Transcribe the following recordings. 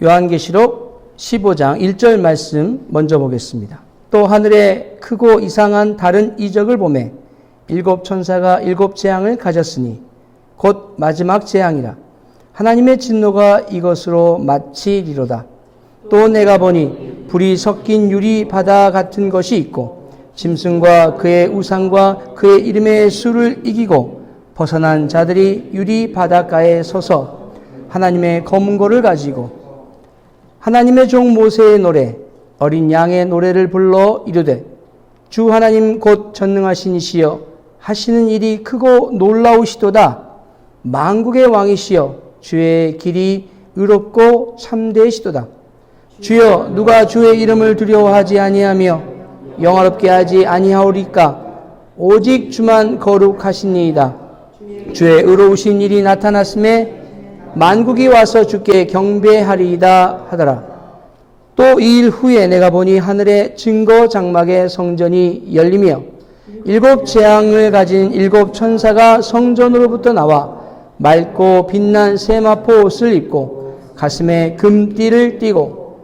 요한계시록 15장 1절 말씀 먼저 보겠습니다. 또 하늘에 크고 이상한 다른 이적을 보매 일곱 천사가 일곱 재앙을 가졌으니 곧 마지막 재앙이라. 하나님의 진노가 이것으로 마치리로다. 또 내가 보니 불이 섞인 유리 바다 같은 것이 있고 짐승과 그의 우상과 그의 이름의 수를 이기고 벗어난 자들이 유리 바닷가에 서서 하나님의 검은 고를 가지고 하나님의 종 모세의 노래 어린 양의 노래를 불러 이르되 주 하나님 곧 전능하신 이시여 하시는 일이 크고 놀라우시도다. 만국의 왕이시여 주의 길이 의롭고 참되시도다. 주여 누가 주의 이름을 두려워하지 아니하며 영화롭게 하지 아니하오리까. 오직 주만 거룩하시니이다. 주의 의로우신 일이 나타났음에 만국이 와서 주께 경배하리이다 하더라. 또 이 일 후에 내가 보니 하늘의 증거 장막의 성전이 열리며 일곱 재앙을 가진 일곱 천사가 성전으로부터 나와 맑고 빛난 세마포 옷을 입고 가슴에 금띠를 띠고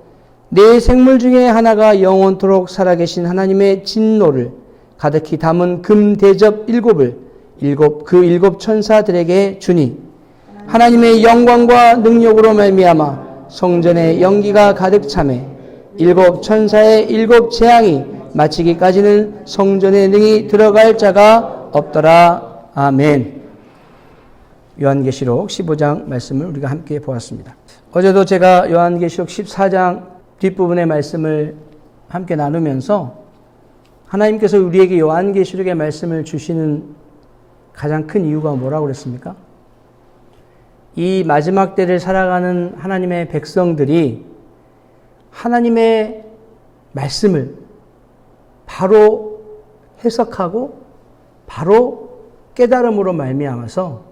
네 생물 중에 하나가 영원토록 살아계신 하나님의 진노를 가득히 담은 금 대접 일곱을 일곱 천사들에게 주니 하나님의 영광과 능력으로 말미암아 성전에 연기가 가득 차매 일곱 천사의 일곱 재앙이 마치기까지는 성전에 능히 들어갈 자가 없더라. 아멘. 요한계시록 15장 말씀을 우리가 함께 보았습니다. 어제도 제가 요한계시록 14장 뒷부분의 말씀을 함께 나누면서 하나님께서 우리에게 요한계시록의 말씀을 주시는 가장 큰 이유가 뭐라고 그랬습니까? 이 마지막 때를 살아가는 하나님의 백성들이 하나님의 말씀을 바로 해석하고 바로 깨달음으로 말미암아서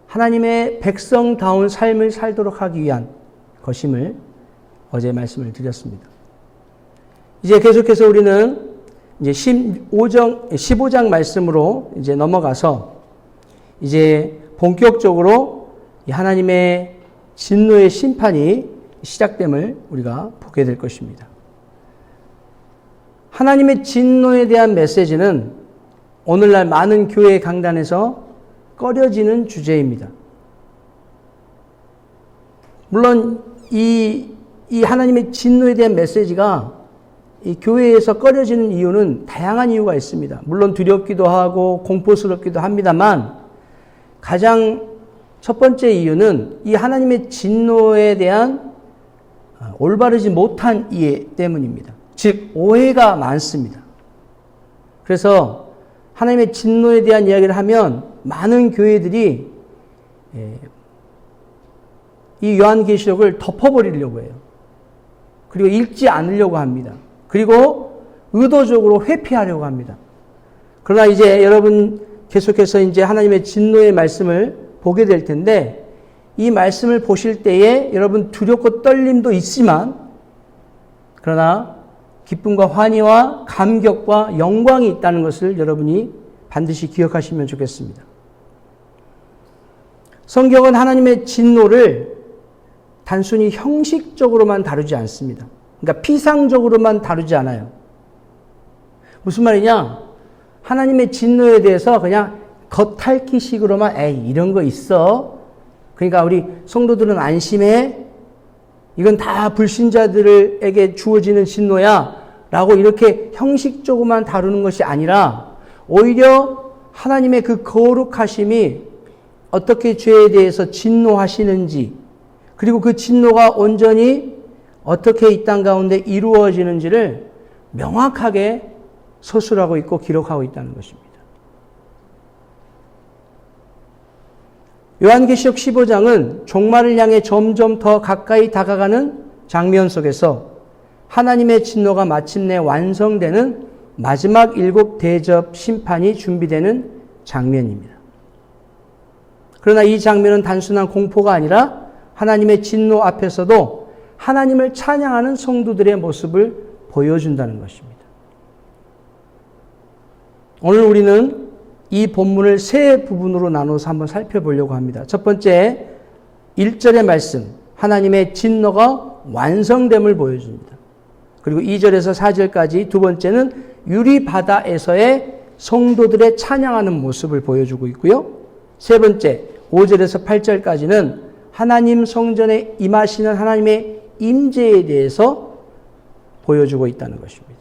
하나님의 백성다운 삶을 살도록 하기 위한 것임을 어제 말씀을 드렸습니다. 이제 계속해서 우리는 이제 15장 말씀으로 이제 넘어가서 이제 본격적으로 하나님의 진노의 심판이 시작됨을 우리가 보게 될 것입니다. 하나님의 진노에 대한 메시지는 오늘날 많은 교회 강단에서 꺼려지는 주제입니다. 물론 이 하나님의 진노에 대한 메시지가 이 교회에서 꺼려지는 이유는 다양한 이유가 있습니다. 물론 두렵기도 하고 공포스럽기도 합니다만 가장 첫 번째 이유는 이 하나님의 진노에 대한 올바르지 못한 이해 때문입니다. 즉 오해가 많습니다. 그래서 하나님의 진노에 대한 이야기를 하면 많은 교회들이 이 요한계시록을 덮어버리려고 해요. 그리고 읽지 않으려고 합니다. 그리고 의도적으로 회피하려고 합니다. 그러나 이제 여러분 계속해서 이제 하나님의 진노의 말씀을 보게 될 텐데 이 말씀을 보실 때에 여러분 두렵고 떨림도 있지만 그러나 기쁨과 환희와 감격과 영광이 있다는 것을 여러분이 반드시 기억하시면 좋겠습니다. 성경은 하나님의 진노를 단순히 형식적으로만 다루지 않습니다. 그러니까 피상적으로만 다루지 않아요. 무슨 말이냐? 하나님의 진노에 대해서 그냥 겉핥기식으로만 에이 이런 거 있어. 그러니까 우리 성도들은 안심해. 이건 다 불신자들에게 주어지는 진노야. 라고 이렇게 형식적으로만 다루는 것이 아니라 오히려 하나님의 그 거룩하심이 어떻게 죄에 대해서 진노하시는지 그리고 그 진노가 온전히 어떻게 이 땅 가운데 이루어지는지를 명확하게 서술하고 있고 기록하고 있다는 것입니다. 요한계시록 15장은 종말을 향해 점점 더 가까이 다가가는 장면 속에서 하나님의 진노가 마침내 완성되는 마지막 일곱 대접 심판이 준비되는 장면입니다. 그러나 이 장면은 단순한 공포가 아니라 하나님의 진노 앞에서도 하나님을 찬양하는 성도들의 모습을 보여준다는 것입니다. 오늘 우리는 이 본문을 세 부분으로 나눠서 한번 살펴보려고 합니다. 첫 번째 1절의 말씀, 하나님의 진노가 완성됨을 보여줍니다. 그리고 2절에서 4절까지 두 번째는 유리바다에서의 성도들의 찬양하는 모습을 보여주고 있고요. 세 번째, 5절에서 8절까지는 하나님 성전에 임하시는 하나님의 임재에 대해서 보여주고 있다는 것입니다.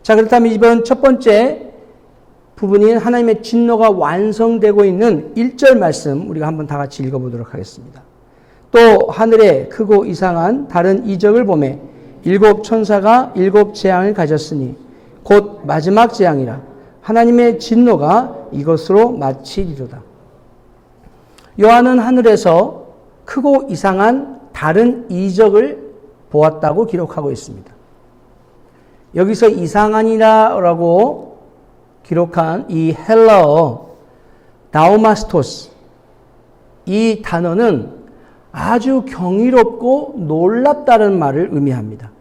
자, 그렇다면 이번 첫 번째 부분인 하나님의 진노가 완성되고 있는 1절 말씀 우리가 한번 다 같이 읽어보도록 하겠습니다. 또 하늘에 크고 이상한 다른 이적을 보매 일곱 천사가 일곱 재앙을 가졌으니 곧 마지막 재앙이라 하나님의 진노가 이것으로 마치리로다. 요한은 하늘에서 크고 이상한 다른 이적을 보았다고 기록하고 있습니다. 여기서 이상한이라고 기록한 이 헬라어 나우마스토스, 이 단어는 아주 경이롭고 놀랍다는 말을 의미합니다.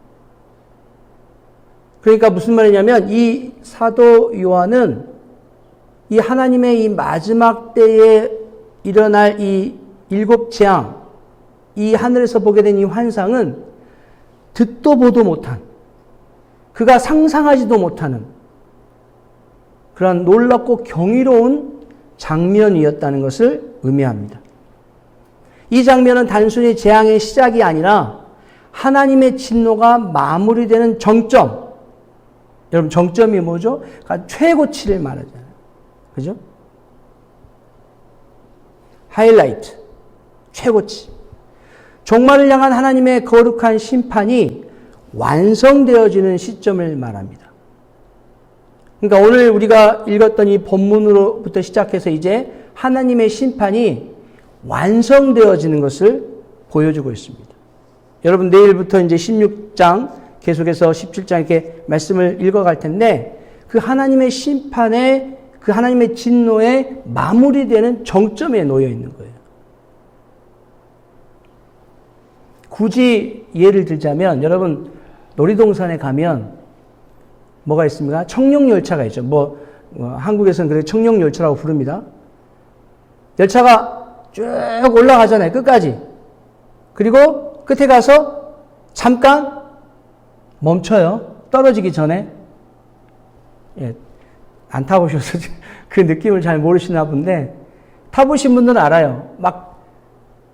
그러니까 무슨 말이냐면 이 사도 요한은 이 하나님의 이 마지막 때에 일어날 이 일곱 재앙, 이 하늘에서 보게 된 이 환상은 듣도 보도 못한, 그가 상상하지도 못하는 그런 놀랍고 경이로운 장면이었다는 것을 의미합니다. 이 장면은 단순히 재앙의 시작이 아니라 하나님의 진노가 마무리되는 정점. 여러분, 정점이 뭐죠? 그러니까 최고치를 말하잖아요. 그죠? 하이라이트. 최고치. 종말을 향한 하나님의 거룩한 심판이 완성되어지는 시점을 말합니다. 그러니까 오늘 우리가 읽었던 이 본문으로부터 시작해서 이제 하나님의 심판이 완성되어지는 것을 보여주고 있습니다. 여러분, 내일부터 이제 16장 계속해서 17장 이렇게 말씀을 읽어갈 텐데 그 하나님의 심판에, 그 하나님의 진노에 마무리되는 정점에 놓여 있는 거예요. 굳이 예를 들자면 여러분, 놀이동산에 가면 뭐가 있습니까? 청룡열차가 있죠. 한국에서는 그래 청룡열차라고 부릅니다. 열차가 쭉 올라가잖아요. 끝까지. 그리고 끝에 가서 잠깐 멈춰요. 떨어지기 전에. 예, 안 타보셔서 그 느낌을 잘 모르시나 본데 타보신 분들은 알아요. 막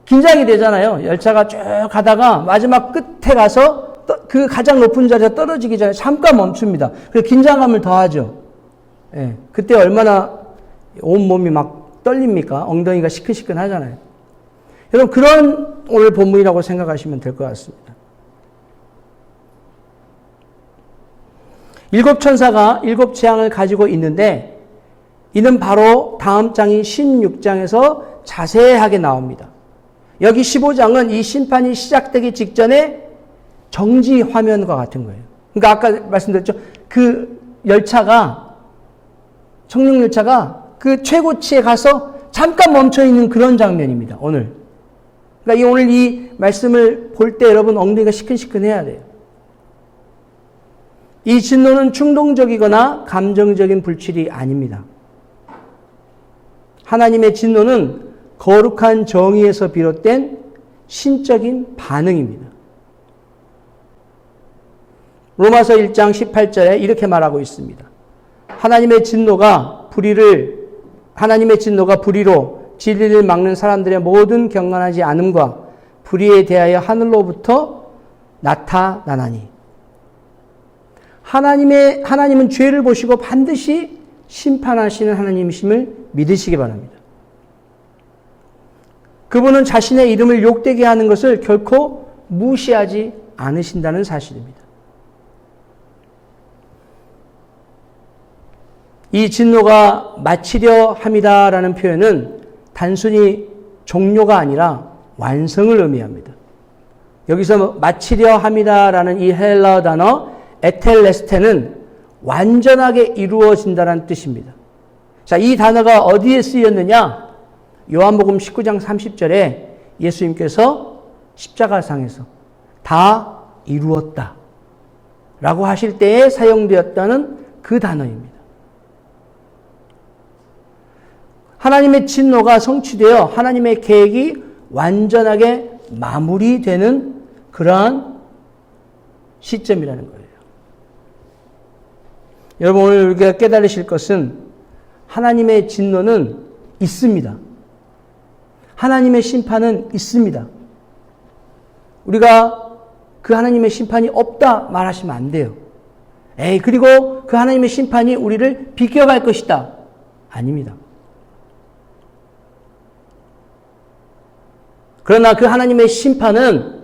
긴장이 되잖아요. 열차가 쭉 가다가 마지막 끝에 가서 그 가장 높은 자리에 떨어지기 전에 잠깐 멈춥니다. 그래서 긴장감을 더하죠. 예, 그때 얼마나 온몸이 막 떨립니까? 엉덩이가 시큰시큰 하잖아요. 여러분, 그런 오늘 본문이라고 생각하시면 될 것 같습니다. 일곱 천사가 일곱 재앙을 가지고 있는데 이는 바로 다음 장인 16장에서 자세하게 나옵니다. 여기 15장은 이 심판이 시작되기 직전에 정지 화면과 같은 거예요. 그러니까 아까 말씀드렸죠. 그 열차가, 청룡열차가 그 최고치에 가서 잠깐 멈춰있는 그런 장면입니다. 오늘. 그러니까 오늘 이 말씀을 볼 때 여러분 엉덩이가 시큰시큰해야 돼요. 이 진노는 충동적이거나 감정적인 불칠이 아닙니다. 하나님의 진노는 거룩한 정의에서 비롯된 신적인 반응입니다. 로마서 1장 18절에 이렇게 말하고 있습니다. 하나님의 진노가 불의로 진리를 막는 사람들의 모든 경건하지 않음과 불의에 대하여 하늘로부터 나타나나니. 하나님은 죄를 보시고 반드시 심판하시는 하나님이심을 믿으시기 바랍니다. 그분은 자신의 이름을 욕되게 하는 것을 결코 무시하지 않으신다는 사실입니다. 이 진노가 마치려 함이다라는 표현은 단순히 종료가 아니라 완성을 의미합니다. 여기서 마치려 함이다라는 이 헬라어 단어 에텔레스테는 완전하게 이루어진다는 뜻입니다. 자, 이 단어가 어디에 쓰였느냐? 요한복음 19장 30절에 예수님께서 십자가상에서 다 이루었다 라고 하실 때에 사용되었다는 그 단어입니다. 하나님의 진노가 성취되어 하나님의 계획이 완전하게 마무리되는 그러한 시점이라는 거예요. 여러분, 오늘 우리가 깨달으실 것은 하나님의 진노는 있습니다. 하나님의 심판은 있습니다. 우리가 그 하나님의 심판이 없다 말하시면 안 돼요. 그리고 그 하나님의 심판이 우리를 비껴갈 것이다. 아닙니다. 그러나 그 하나님의 심판은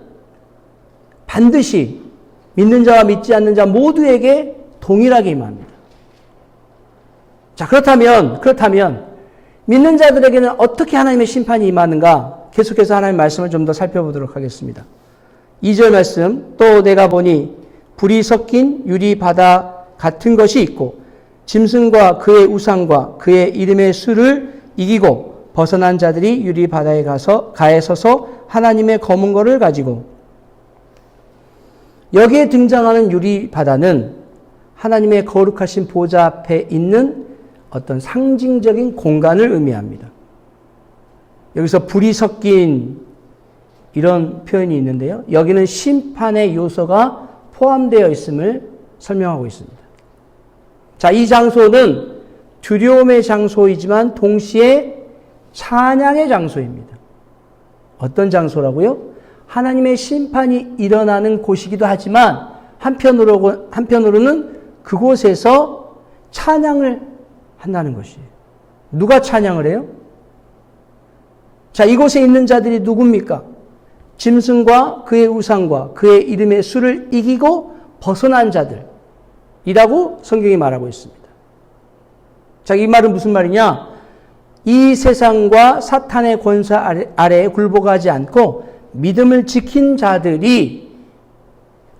반드시 믿는 자와 믿지 않는 자 모두에게 동일하게 임합니다. 자, 그렇다면 믿는 자들에게는 어떻게 하나님의 심판이 임하는가? 계속해서 하나님의 말씀을 좀 더 살펴보도록 하겠습니다. 2절 말씀, 또 내가 보니 불이 섞인 유리 바다 같은 것이 있고 짐승과 그의 우상과 그의 이름의 수를 이기고 벗어난 자들이 유리 바다에 가에 서서 하나님의 검은 거를 가지고, 여기에 등장하는 유리 바다는 하나님의 거룩하신 보좌 앞에 있는 어떤 상징적인 공간을 의미합니다. 여기서 불이 섞인 이런 표현이 있는데요. 여기는 심판의 요소가 포함되어 있음을 설명하고 있습니다. 자, 이 장소는 두려움의 장소이지만 동시에 찬양의 장소입니다. 어떤 장소라고요? 하나님의 심판이 일어나는 곳이기도 하지만 한편으로는 그곳에서 찬양을 한다는 것이에요. 누가 찬양을 해요? 자, 이곳에 있는 자들이 누굽니까? 짐승과 그의 우상과 그의 이름의 수를 이기고 벗어난 자들이라고 성경이 말하고 있습니다. 자, 이 말은 무슨 말이냐? 이 세상과 사탄의 권세 아래에 굴복하지 않고 믿음을 지킨 자들이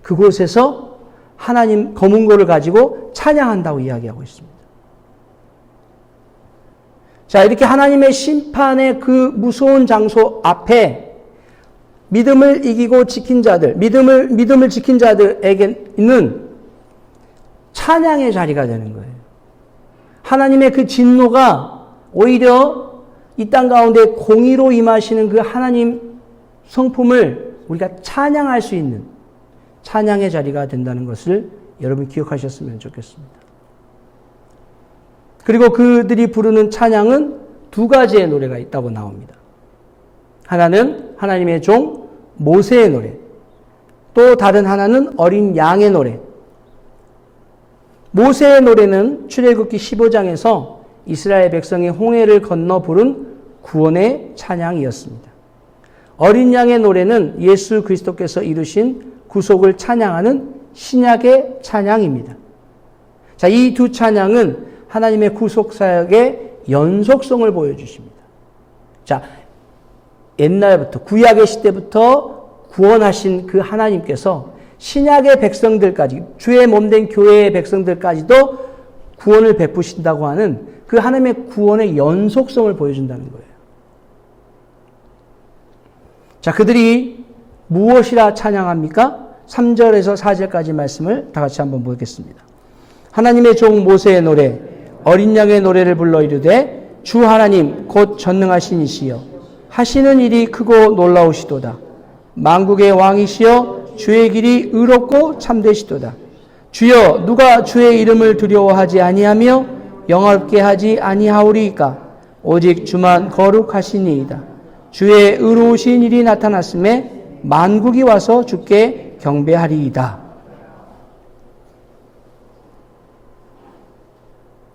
그곳에서 하나님 검은 고를 가지고 찬양한다고 이야기하고 있습니다. 자, 이렇게 하나님의 심판의 그 무서운 장소 앞에 믿음을 이기고 지킨 자들, 믿음을 지킨 자들에게는 찬양의 자리가 되는 거예요. 하나님의 그 진노가 오히려 이 땅 가운데 공의로 임하시는 그 하나님 성품을 우리가 찬양할 수 있는 찬양의 자리가 된다는 것을 여러분 기억하셨으면 좋겠습니다. 그리고 그들이 부르는 찬양은 두 가지의 노래가 있다고 나옵니다. 하나는 하나님의 종 모세의 노래, 또 다른 하나는 어린 양의 노래. 모세의 노래는 출애굽기 15장에서 이스라엘 백성이 홍해를 건너 부른 구원의 찬양이었습니다. 어린 양의 노래는 예수 그리스도께서 이루신 구속을 찬양하는 신약의 찬양입니다. 자, 이 두 찬양은 하나님의 구속사역의 연속성을 보여주십니다. 자, 옛날부터 구약의 시대부터 구원하신 그 하나님께서 신약의 백성들까지, 주의 몸된 교회의 백성들까지도 구원을 베푸신다고 하는 그 하나님의 구원의 연속성을 보여준다는 거예요. 자, 그들이 무엇이라 찬양합니까? 3절에서 4절까지 말씀을 다 같이 한번 보겠습니다. 하나님의 종 모세의 노래, 어린 양의 노래를 불러 이르되 주 하나님 곧 전능하신 이시여 하시는 일이 크고 놀라우시도다. 만국의 왕이시여 주의 길이 의롭고 참되시도다. 주여 누가 주의 이름을 두려워하지 아니하며 영화롭게 하지 아니하오리이까? 오직 주만 거룩하시니이다. 주의 의로우신 일이 나타났음에 만국이 와서 주께 경배하리이다.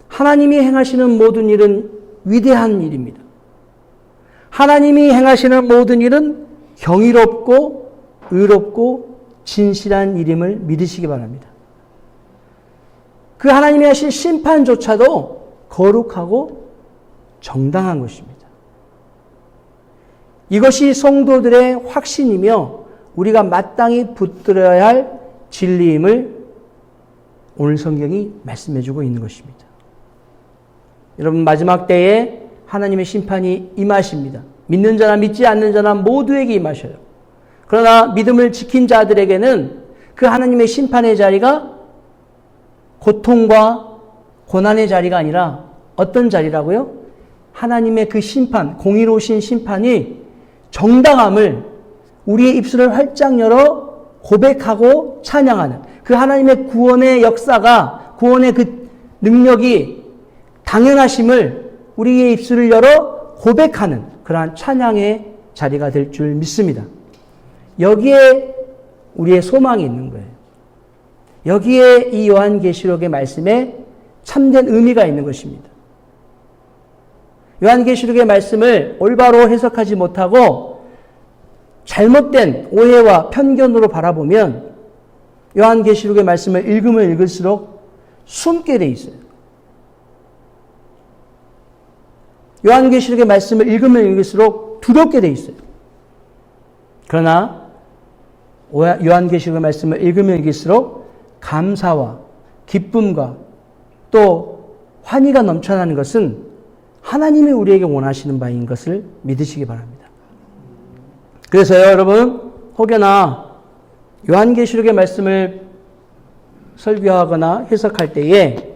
하나님이 행하시는 모든 일은 위대한 일입니다. 하나님이 행하시는 모든 일은 경이롭고 의롭고 진실한 일임을 믿으시기 바랍니다. 그 하나님이 하신 심판조차도 거룩하고 정당한 것입니다. 이것이 성도들의 확신이며 우리가 마땅히 붙들어야 할 진리임을 오늘 성경이 말씀해주고 있는 것입니다. 여러분, 마지막 때에 하나님의 심판이 임하십니다. 믿는 자나 믿지 않는 자나 모두에게 임하셔요. 그러나 믿음을 지킨 자들에게는 그 하나님의 심판의 자리가 고통과 고난의 자리가 아니라 어떤 자리라고요? 하나님의 그 심판, 공의로우신 심판이 정당함을 우리의 입술을 활짝 열어 고백하고 찬양하는 그 하나님의 구원의 역사가, 구원의 그 능력이 당연하심을 우리의 입술을 열어 고백하는 그러한 찬양의 자리가 될 줄 믿습니다. 여기에 우리의 소망이 있는 거예요. 여기에 이 요한계시록의 말씀에 참된 의미가 있는 것입니다. 요한계시록의 말씀을 올바로 해석하지 못하고 잘못된 오해와 편견으로 바라보면 요한계시록의 말씀을 읽으면 읽을수록 숨게 돼 있어요. 요한계시록의 말씀을 읽으면 읽을수록 두렵게 돼 있어요. 그러나 요한계시록의 말씀을 읽으면 읽을수록 감사와 기쁨과 또 환희가 넘쳐나는 것은 하나님이 우리에게 원하시는 바인 것을 믿으시기 바랍니다. 그래서요, 여러분, 혹여나 요한계시록의 말씀을 설교하거나 해석할 때에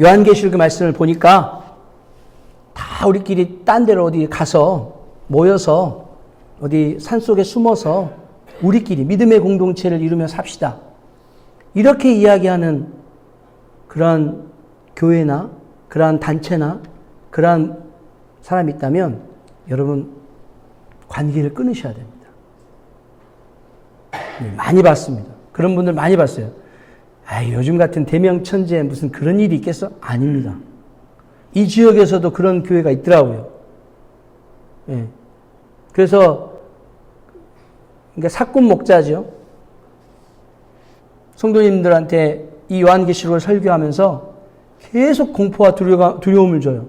요한계시록의 말씀을 보니까 다 우리끼리 딴 데로 어디 가서 모여서 어디 산속에 숨어서 우리끼리 믿음의 공동체를 이루며 삽시다. 이렇게 이야기하는 그러한 교회나 그러한 단체나 그러한 사람이 있다면 여러분 관계를 끊으셔야 됩니다. 많이 봤습니다. 그런 분들 많이 봤어요. 요즘 같은 대명천지에 무슨 그런 일이 있겠어? 아닙니다. 이 지역에서도 그런 교회가 있더라고요. 예. 그래서 그러니까 사꾼 목자죠. 성도님들한테 이 요한계시록을 설교하면서 계속 공포와 두려움을 줘요.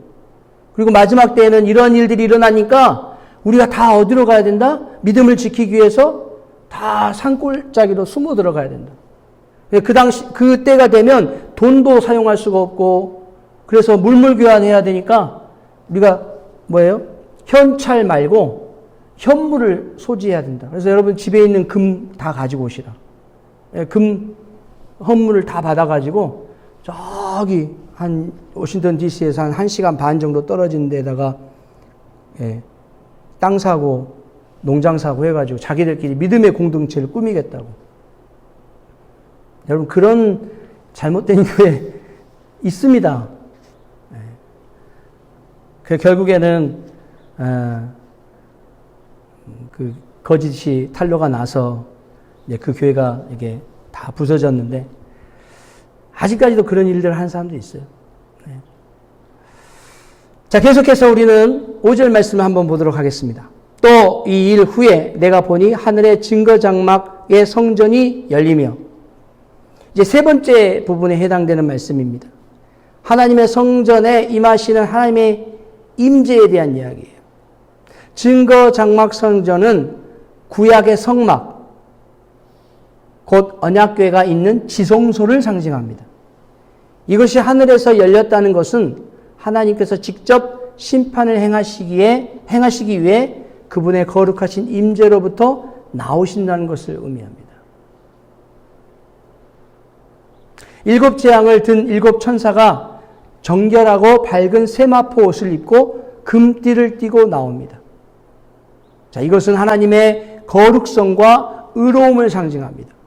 그리고 마지막 때에는 이런 일들이 일어나니까 우리가 다 어디로 가야 된다? 믿음을 지키기 위해서 다 산골짜기로 숨어 들어가야 된다. 그때가 되면 돈도 사용할 수가 없고, 그래서 물물교환해야 되니까 우리가 뭐예요? 현찰 말고 현물을 소지해야 된다. 그래서 여러분 집에 있는 금 다 가지고 오시라. 금, 헌물을 다 받아가지고 저기 한 워싱턴 DC에서 한 1시간 반 정도 떨어진 데다가 땅 사고 농장 사고 해가지고 자기들끼리 믿음의 공동체를 꾸미겠다고. 여러분 그런 잘못된 교회 있습니다. 그 결국에는 그 거짓이 탄로가 나서 그 교회가 이게 다 부서졌는데 아직까지도 그런 일들을 하는 사람도 있어요. 자, 계속해서 우리는 5절 말씀을 한번 보도록 하겠습니다. 또 이 일 후에 내가 보니 하늘의 증거장막의 성전이 열리며, 이제 세 번째 부분에 해당되는 말씀입니다. 하나님의 성전에 임하시는 하나님의 임재에 대한 이야기예요. 증거장막 성전은 구약의 성막, 곧 언약궤가 있는 지성소를 상징합니다. 이것이 하늘에서 열렸다는 것은 하나님께서 직접 심판을 행하시기 위해 그분의 거룩하신 임재로부터 나오신다는 것을 의미합니다. 7 재앙을 든 7 천사가 정결하고 밝은 세마포 옷을 입고 금띠를 띠고 나옵니다. 자, 이것은 하나님의 거룩성과 의로움을 상징합니다.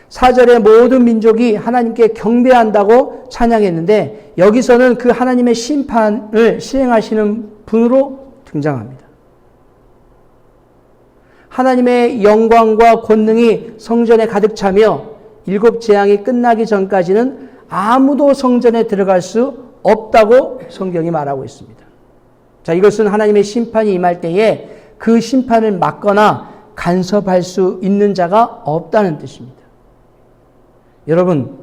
4절에 모든 민족이 하나님께 경배한다고 찬양했는데 여기서는 그 하나님의 심판을 시행하시는 분으로 등장합니다. 하나님의 영광과 권능이 성전에 가득 차며 7 재앙이 끝나기 전까지는 아무도 성전에 들어갈 수 없다고 성경이 말하고 있습니다. 자, 이것은 하나님의 심판이 임할 때에 그 심판을 막거나 간섭할 수 있는 자가 없다는 뜻입니다. 여러분,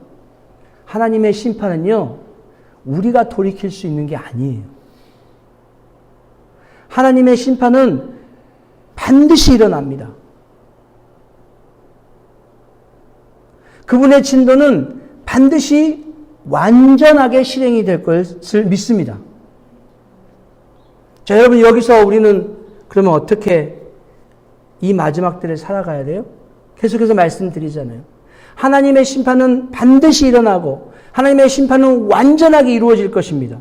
하나님의 심판은요, 우리가 돌이킬 수 있는 게 아니에요. 하나님의 심판은 반드시 일어납니다. 그분의 진도는 반드시 완전하게 실행이 될 것을 믿습니다. 자, 여러분, 여기서 우리는 그러면 어떻게 이 마지막 때를 살아가야 돼요? 계속해서 말씀드리잖아요. 하나님의 심판은 반드시 일어나고 하나님의 심판은 완전하게 이루어질 것입니다.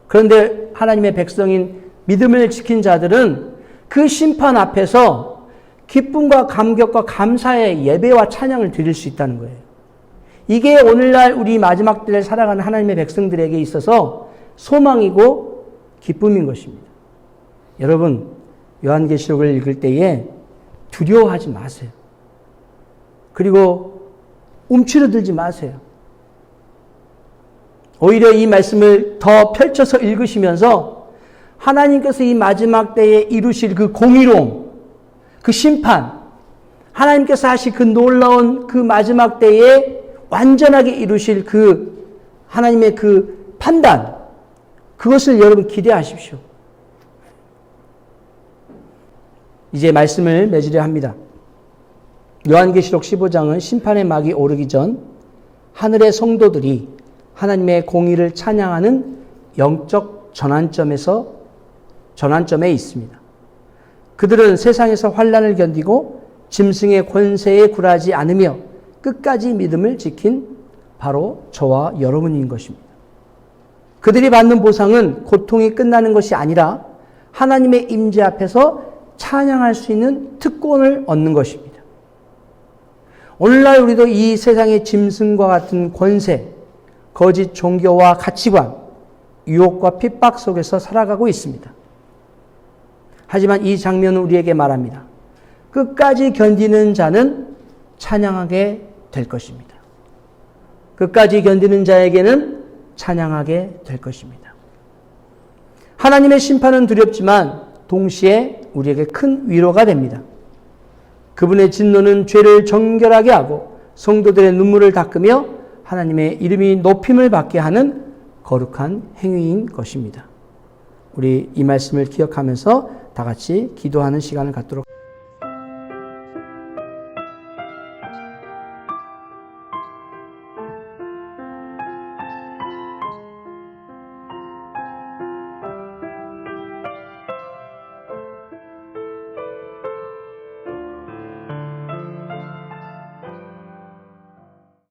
그런데 하나님의 백성인 믿음을 지킨 자들은 그 심판 앞에서 기쁨과 감격과 감사의 예배와 찬양을 드릴 수 있다는 거예요. 이게 오늘날 우리 마지막 때를 살아가는 하나님의 백성들에게 있어서 소망이고 기쁨인 것입니다. 여러분, 요한계시록을 읽을 때에 두려워하지 마세요. 그리고 움츠러들지 마세요. 오히려 이 말씀을 더 펼쳐서 읽으시면서 하나님께서 이 마지막 때에 이루실 그 공의로움, 그 심판, 하나님께서 하실 그 놀라운 그 마지막 때에 완전하게 이루실 그 하나님의 그 판단, 그것을 여러분 기대하십시오. 이제 말씀을 맺으려 합니다. 요한계시록 15장은 심판의 막이 오르기 전 하늘의 성도들이 하나님의 공의를 찬양하는 영적 전환점에 있습니다. 그들은 세상에서 환난을 견디고 짐승의 권세에 굴하지 않으며 끝까지 믿음을 지킨 바로 저와 여러분인 것입니다. 그들이 받는 보상은 고통이 끝나는 것이 아니라 하나님의 임재 앞에서 찬양할 수 있는 특권을 얻는 것입니다. 오늘날 우리도 이 세상의 짐승과 같은 권세, 거짓 종교와 가치관, 유혹과 핍박 속에서 살아가고 있습니다. 하지만 이 장면은 우리에게 말합니다. 끝까지 견디는 자는 찬양하게 될 것입니다. 끝까지 견디는 자에게는 찬양하게 될 것입니다. 하나님의 심판은 두렵지만 동시에 우리에게 큰 위로가 됩니다. 그분의 진노는 죄를 정결하게 하고 성도들의 눈물을 닦으며 하나님의 이름이 높임을 받게 하는 거룩한 행위인 것입니다. 우리 이 말씀을 기억하면서 다 같이 기도하는 시간을 갖도록